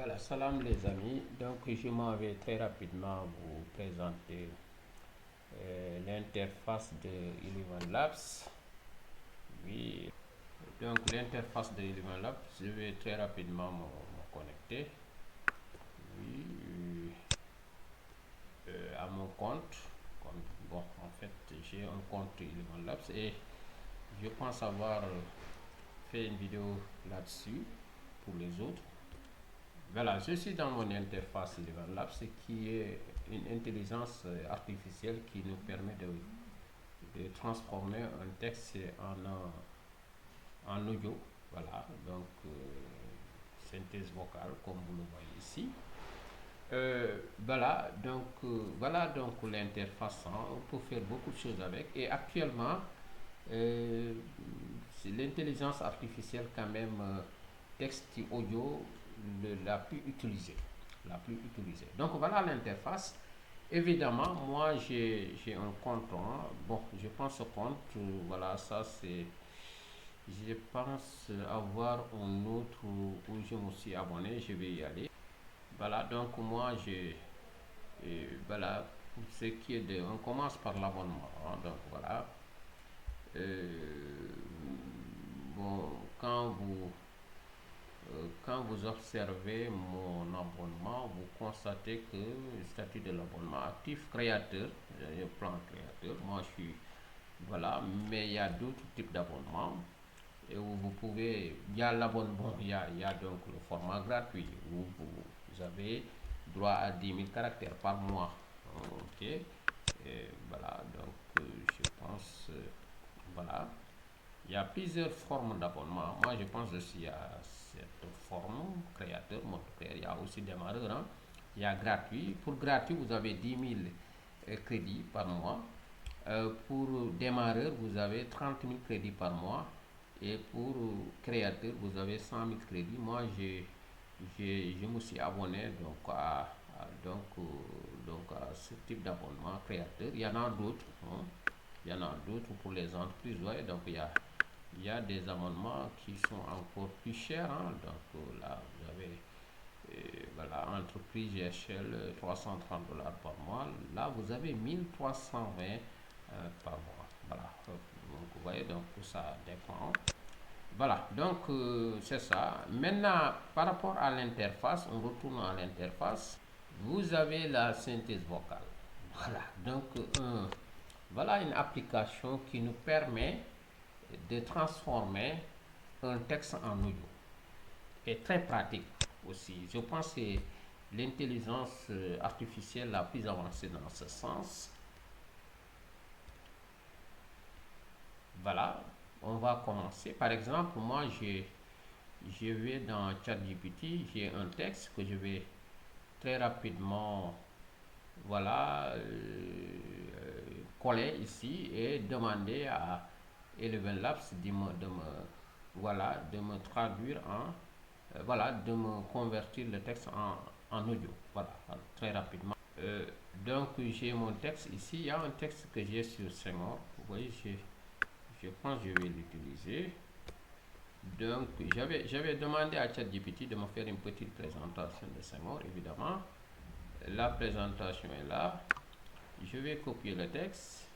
Voilà, salam les amis. Donc, je m'en vais très rapidement vous présenter l'interface de Eleven Labs. Oui, donc l'interface de Eleven Labs, je vais très rapidement me connecter. Oui, à mon compte. Bon, en fait, j'ai un compte Eleven Labs et je pense avoir fait une vidéo là-dessus pour les autres. Voilà, je suis dans mon interface Eleven Labs, qui est une intelligence artificielle qui nous permet de transformer un texte en audio. Voilà, donc synthèse vocale, comme vous le voyez ici. Voilà donc l'interface. On peut faire beaucoup de choses avec. Et actuellement, c'est l'intelligence artificielle quand même, texte et audio, la plus utilisée. La plus utilisée. Donc voilà l'interface. Évidemment, moi j'ai un compte. Hein. Bon, je prends ce compte. Voilà, ça c'est. Je pense avoir un autre où je me suis abonné. Je vais y aller. Voilà, donc moi j'ai. Voilà, pour ce qui est de. On commence par l'abonnement. Hein. Donc voilà. Euh, bon, quand vous observez mon abonnement, vous constatez que le statut de l'abonnement actif créateur, le plan créateur, moi je suis, voilà, mais il y a d'autres types d'abonnements. Et où vous pouvez, il y a l'abonnement, il y a donc le format gratuit où vous avez droit à 10 000 caractères par mois. Ok, et voilà, donc je pense, voilà. Il y a plusieurs formes d'abonnement. Moi, je pense aussi à cette forme créateur, mode créateur. Il y a aussi démarreur. Hein. Il y a gratuit. Pour gratuit, vous avez 10 000 crédits par mois. Pour démarreur, vous avez 30 000 crédits par mois. Et pour créateur, vous avez 100 000 crédits. Moi, je me suis abonné donc à ce type d'abonnement créateur. Il y en a d'autres. Hein. Il y en a d'autres pour les entreprises. Ouais. Donc, il y a des amendements qui sont encore plus chers. Hein. Donc là, vous avez voilà, entreprise GHL 330 $ par mois. Là, vous avez 1320 par mois. Voilà. Donc, vous voyez, donc ça dépend. Voilà, donc c'est ça. Maintenant, par rapport à l'interface, on retourne à l'interface. Vous avez la synthèse vocale. Voilà, donc voilà une application qui nous permet de transformer un texte en audio. Et très pratique aussi. Je pense que c'est l'intelligence artificielle la plus avancée dans ce sens. Voilà, on va commencer. Par exemple, moi, je vais dans ChatGPT, j'ai un texte que je vais très rapidement, voilà, coller ici et demander à Eleven Labs voilà, de me traduire voilà, de me convertir le texte en audio. Voilà, très rapidement. Donc j'ai mon texte ici. Il y a un texte que j'ai sur Senghor. Vous voyez, je pense que je vais l'utiliser. Donc j'avais demandé à ChatGPT de me faire une petite présentation de Senghor, évidemment. La présentation est là. Je vais copier le texte.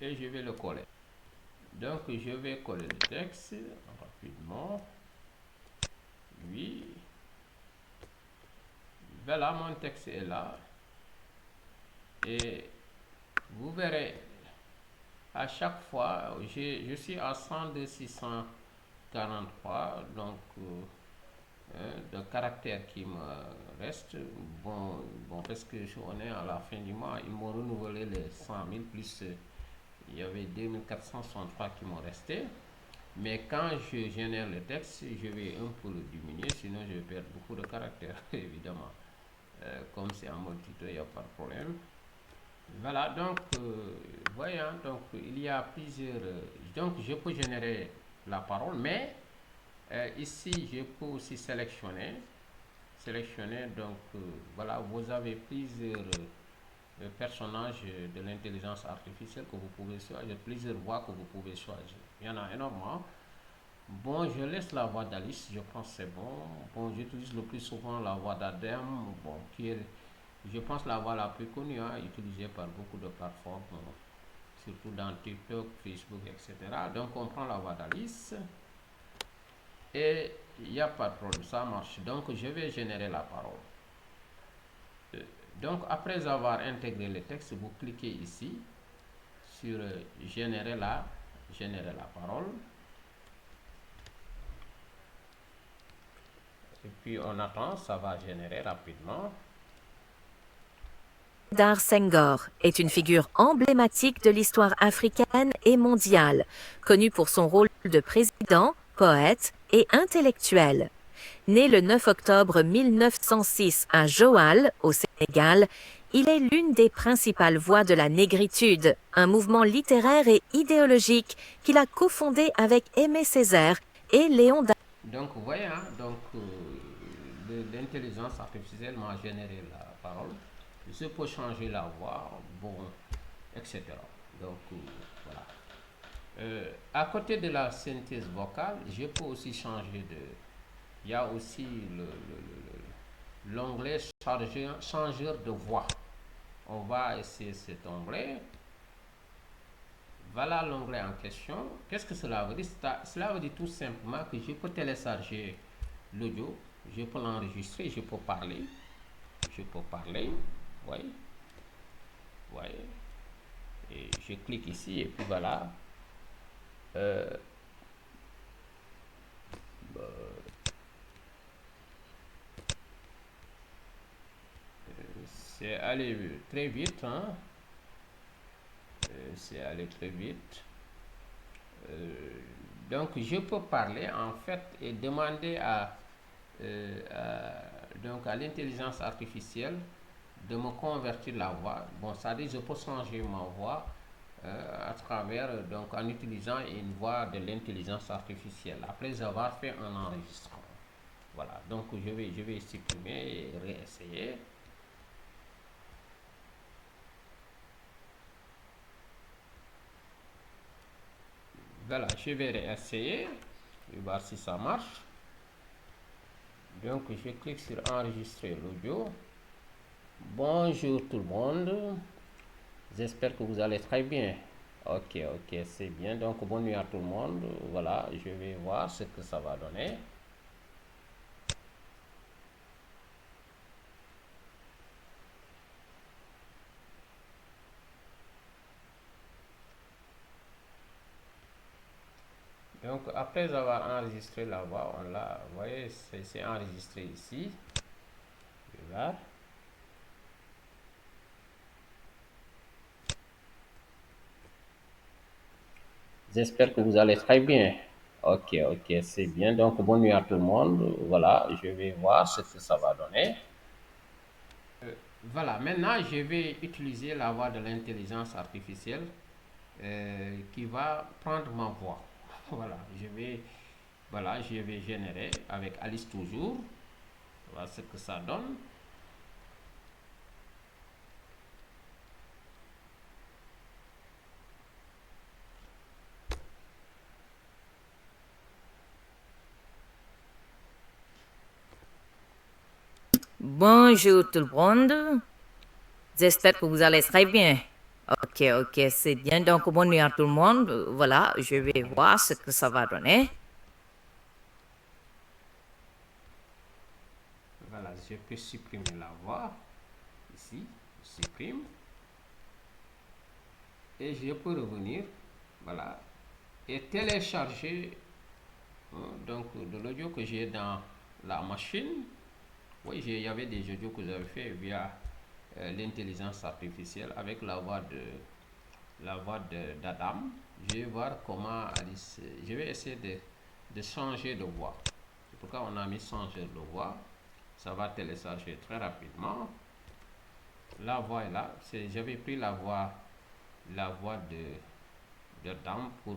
Et je vais le coller. Donc je vais coller le texte rapidement. Oui. Voilà, mon texte est là. Et vous verrez, à chaque fois, je suis à 102 643, donc de caractères qui me restent. Bon, parce que on est à la fin du mois, ils m'ont renouvelé les 100 000 plus il y avait 2463 qui m'ont resté. Mais quand je génère le texte, je vais un peu le diminuer, sinon je vais perdre beaucoup de caractères, évidemment. Comme c'est en mode tuto, il n'y a pas de problème. Voilà, donc, voyons, donc il y a plusieurs. Donc, je peux générer la parole, mais ici, je peux aussi sélectionner. Donc, voilà, vous avez plusieurs personnages de l'intelligence artificielle que vous pouvez choisir, plusieurs voix que vous pouvez choisir. Il y en a énormément. Bon, je laisse la voix d'Alice, je pense que c'est bon. Bon, j'utilise le plus souvent la voix d'Adem, bon, qui est, je pense, la voix la plus connue, hein, utilisée par beaucoup de plateformes, surtout dans TikTok, Facebook, etc. Donc, on prend la voix d'Alice et il n'y a pas de problème, ça marche. Donc, je vais générer la parole. Euh, Donc, après avoir intégré le texte, vous cliquez ici sur générer la parole. Et puis, on attend, ça va générer rapidement. Dar Senghor est une figure emblématique de l'histoire africaine et mondiale, connue pour son rôle de président, poète et intellectuel. Né le 9 octobre 1906 à Joal, au Sénégal, il est l'une des principales voix de la négritude, un mouvement littéraire et idéologique qu'il a cofondé avec Aimé Césaire et Léon Dar. Donc, vous voyez, hein, donc, l'intelligence artificielle m'a généré la parole. Je peux changer la voix, bon, etc. Donc, voilà. À côté de la synthèse vocale, je peux aussi changer de. Il y a aussi l'onglet changeur de voix. On va essayer cet onglet. Voilà l'onglet en question. Qu'est-ce que cela veut dire? Cela veut dire tout simplement que je peux télécharger l'audio, je peux l'enregistrer, je peux parler. Je peux parler. Oui. Oui. Et je clique ici et puis voilà. Euh, c'est allé très vite, hein. C'est allé très vite. Euh, donc je peux parler en fait et demander donc à l'intelligence artificielle de me convertir la voix. Bon, ça dit je peux changer ma voix à travers, donc en utilisant une voix de l'intelligence artificielle après avoir fait un enregistrement. Voilà, donc je vais supprimer et réessayer. Voilà, je vais réessayer. Je vais voir si ça marche. Donc je clique sur enregistrer l'audio. Bonjour tout le monde. J'espère que vous allez très bien. Ok, ok, c'est bien. Donc bonne nuit à tout le monde. Voilà, je vais voir ce que ça va donner. Donc après avoir enregistré la voix, on l'a, vous voyez, c'est enregistré ici. Je vais voir. J'espère que vous allez très bien. Ok, ok, c'est bien. Donc, bonne nuit à tout le monde. Voilà, je vais voir ce que ça va donner. Voilà, maintenant, je vais utiliser la voix de l'intelligence artificielle qui va prendre ma voix. Voilà, je vais générer avec Alice toujours. Voilà ce que ça donne. Bonjour tout le monde. J'espère que vous allez très bien. Ok, ok, c'est bien. Donc, bonne nuit à tout le monde. Voilà, je vais voir ce que ça va donner. Voilà, je peux supprimer la voix. Ici, je supprime. Et je peux revenir. Voilà. Et télécharger donc de l'audio que j'ai dans la machine. Oui, il y avait des audios que j'avais fait via l'intelligence artificielle avec la voix d'Adam. Je vais voir comment Alice. Je vais essayer de changer de voix. C'est pourquoi on a mis changer de voix. Ça va télécharger très rapidement. La voix est là. J'avais pris la voix de Dame pour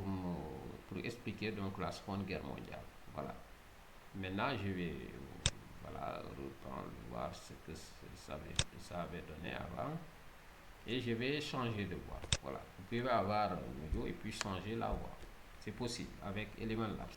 expliquer donc la Seconde Guerre mondiale. Voilà. Maintenant, je vais voilà, reprendre, voir ce que ça avait donné avant. Et je vais changer de voix. Voilà. Vous pouvez avoir un audio et puis changer la voix. C'est possible avec Element Lab.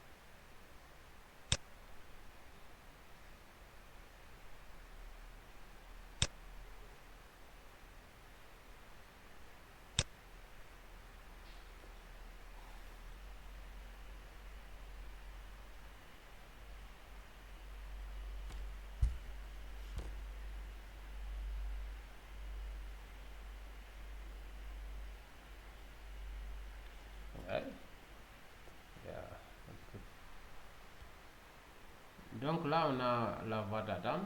Donc là, on a la voix d'Adam.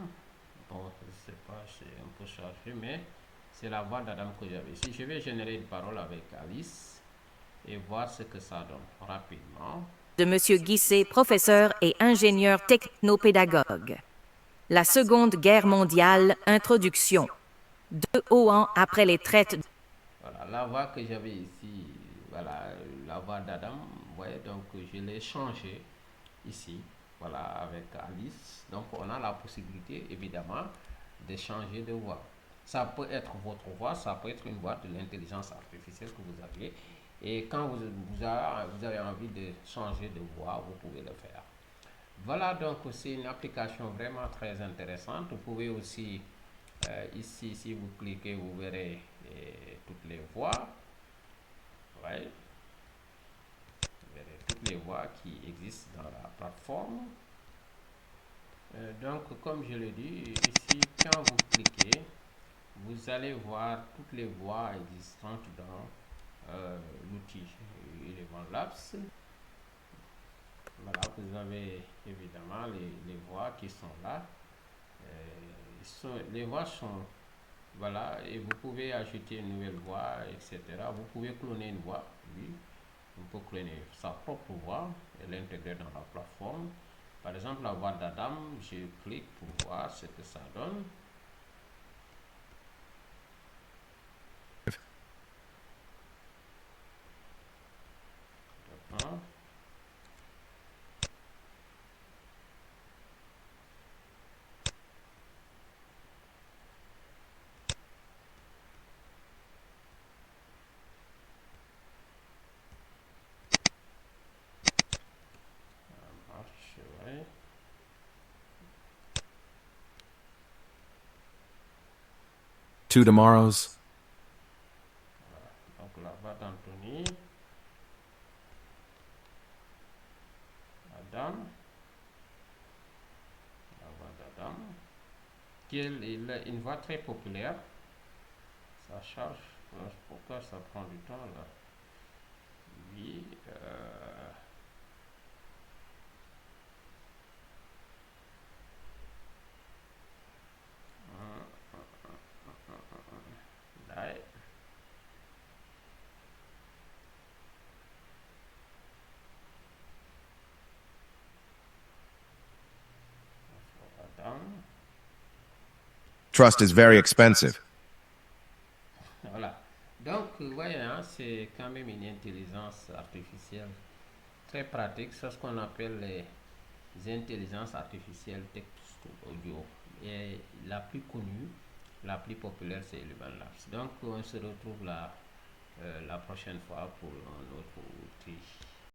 Bon, je sais pas, c'est un peu chargé, mais c'est la voix d'Adam que j'avais ici. Je vais générer une parole avec Alice et voir ce que ça donne rapidement. De M. Guisset, professeur et ingénieur technopédagogue. La Seconde Guerre mondiale, introduction. 2 ans après les traites. Voilà, la voix que j'avais ici, voilà, la voix d'Adam, vous voyez, donc je l'ai changé ici, voilà, avec Alice. Donc on a la possibilité, évidemment, de changer de voix. Ça peut être votre voix, ça peut être une voix de l'intelligence artificielle que vous aviez. Et quand vous avez envie de changer de voix, vous pouvez le faire. Voilà, donc c'est une application vraiment très intéressante. Vous pouvez aussi, ici, si vous cliquez, vous verrez toutes les voix. Ouais. Vous verrez toutes les voix qui existent dans la plateforme. Donc, comme je l'ai dit, ici, quand vous cliquez, vous allez voir toutes les voix existantes dans l'outil Eleven Labs. Voilà, vous avez évidemment les voix qui sont là. Les voix sont, voilà, et vous pouvez ajouter une nouvelle voix, etc. Vous pouvez cloner une voix, oui. On peut cloner sa propre voix et l'intégrer dans la plateforme. Par exemple, la voix d'Adam, je clique pour voir ce que ça donne. D'accord. Ça marche, ouais. Two tomorrows. Donc la voix d'Anthony, Adam, la voix d'Adam, qui est une voix très populaire. Ça charge. Pourquoi ça prend du temps là? Oui. Là. Adam. Trust is very expensive. Voilà. Donc, vous voyez, hein, c'est quand même une intelligence artificielle très pratique. C'est ce qu'on appelle les intelligences artificielles texte-audio. Et la plus connue, la plus populaire, c'est Eleven Labs. Donc, on se retrouve là la prochaine fois pour un autre outil.